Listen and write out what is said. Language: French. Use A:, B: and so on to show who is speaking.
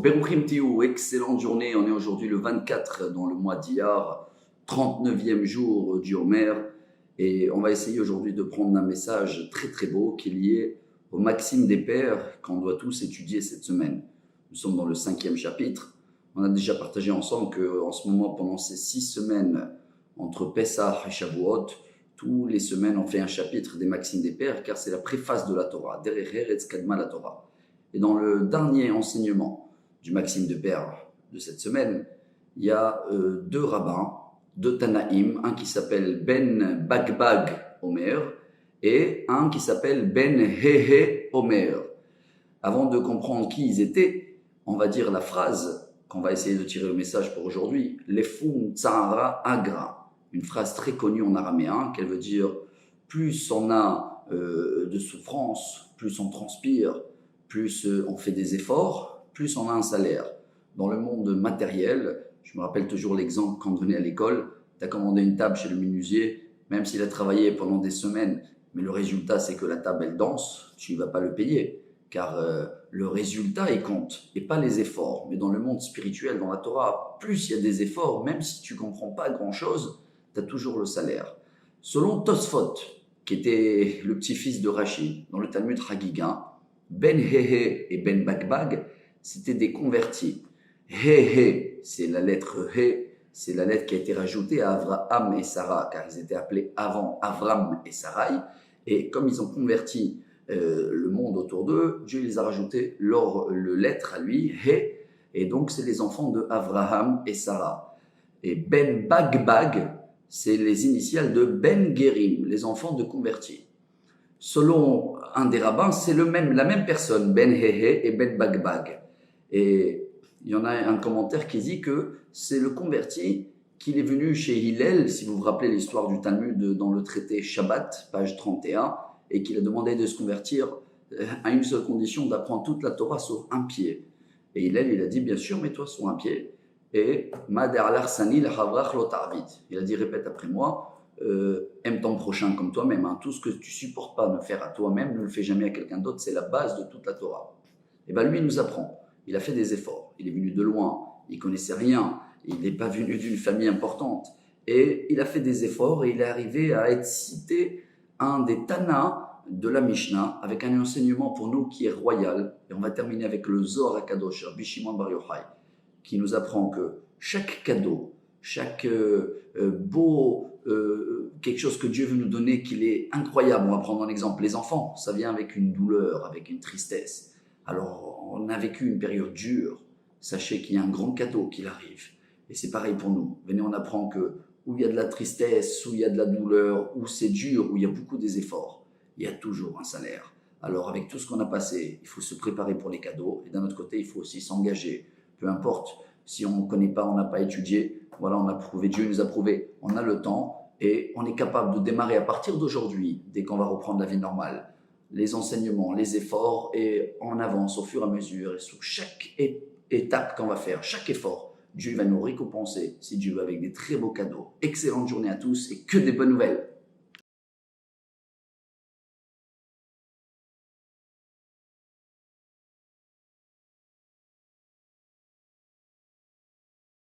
A: Beruchim Tiou, excellente journée. On est aujourd'hui le 24 dans le mois d'Iyar, 39e jour du Homer. Et on va essayer aujourd'hui de prendre un message très très beau qui est lié au Maxime des Pères qu'on doit tous étudier cette semaine. Nous sommes dans le 5e chapitre. On a déjà partagé ensemble qu'en ce moment, pendant ces 6 semaines entre Pessah et Shavuot, tous les semaines, on fait un chapitre des Maximes des Pères, car c'est la préface de la Torah, Derech Eretz Kadma la Torah. Et dans le dernier enseignement du Maxime de Père de cette semaine, il y a deux rabbins, deux Tanaïm, un qui s'appelle Ben Bagbag Omer et un qui s'appelle Ben Hehe Omer. Avant de comprendre qui ils étaient, on va dire la phrase qu'on va essayer de tirer le message pour aujourd'hui, Lefum Tsahara Agra. Une phrase très connue en araméen, qu'elle veut dire plus on a de souffrance, plus on transpire, plus on fait des efforts, plus on a un salaire. Dans le monde matériel, je me rappelle toujours l'exemple quand on venait à l'école, tu as commandé une table chez le menuisier, même s'il a travaillé pendant des semaines, mais le résultat c'est que la table elle danse, tu ne vas pas le payer, car le résultat il compte, et pas les efforts. Mais dans le monde spirituel, dans la Torah, plus il y a des efforts, même si tu ne comprends pas grand-chose, tu as toujours le salaire. Selon Tosfot, qui était le petit-fils de Rashi, dans le Talmud Hagiga, Ben Hehe et Ben Bagbag, c'était des convertis. Hehe, c'est la lettre He, c'est la lettre qui a été rajoutée à Avraham et Sarah, car ils étaient appelés avant Avram et Sarai. Et comme ils ont converti le monde autour d'eux, Dieu les a rajouté le lettre à lui, He, et donc c'est les enfants de Avraham et Sarah. Et Ben Bagbag, c'est les initiales de Ben Gerim, les enfants de convertis. Selon un des rabbins, c'est la même personne, Ben Hehe et Ben Bagbag. Et il y en a un commentaire qui dit que c'est le converti qu'il est venu chez Hillel, si vous vous rappelez l'histoire du Talmud dans le traité Shabbat, page 31, et qu'il a demandé de se convertir à une seule condition, d'apprendre toute la Torah sauf un pied. Et Hillel, il a dit, bien sûr, mets-toi sur un pied. Et il a dit, répète après moi, aime ton prochain comme toi-même. Tout ce que tu supportes pas de faire à toi-même, ne le fais jamais à quelqu'un d'autre. C'est la base de toute la Torah. Et bien lui, il nous apprend. Il a fait des efforts. Il est venu de loin. Il connaissait rien. Il n'est pas venu d'une famille importante. Et il a fait des efforts et il est arrivé à être cité un des Tana de la Mishnah avec un enseignement pour nous qui est royal. Et on va terminer avec le Zohar HaKadosh, Rabbi Shimon Bar Yochai, qui nous apprend que chaque cadeau, chaque quelque chose que Dieu veut nous donner, qu'il est incroyable. On va prendre un exemple. Les enfants, ça vient avec une douleur, avec une tristesse. Alors, on a vécu une période dure. Sachez qu'il y a un grand cadeau qui arrive. Et c'est pareil pour nous. Venez, on apprend que où il y a de la tristesse, où il y a de la douleur, où c'est dur, où il y a beaucoup des efforts, il y a toujours un salaire. Alors, avec tout ce qu'on a passé, il faut se préparer pour les cadeaux. Et d'un autre côté, il faut aussi s'engager. Peu importe, si on ne connaît pas, on n'a pas étudié, voilà, on a prouvé, Dieu nous a prouvé, on a le temps et on est capable de démarrer à partir d'aujourd'hui, dès qu'on va reprendre la vie normale, les enseignements, les efforts, et on avance au fur et à mesure, et sur chaque étape qu'on va faire, chaque effort, Dieu va nous récompenser, si Dieu veut, avec des très beaux cadeaux. Excellente journée à tous et que des bonnes nouvelles.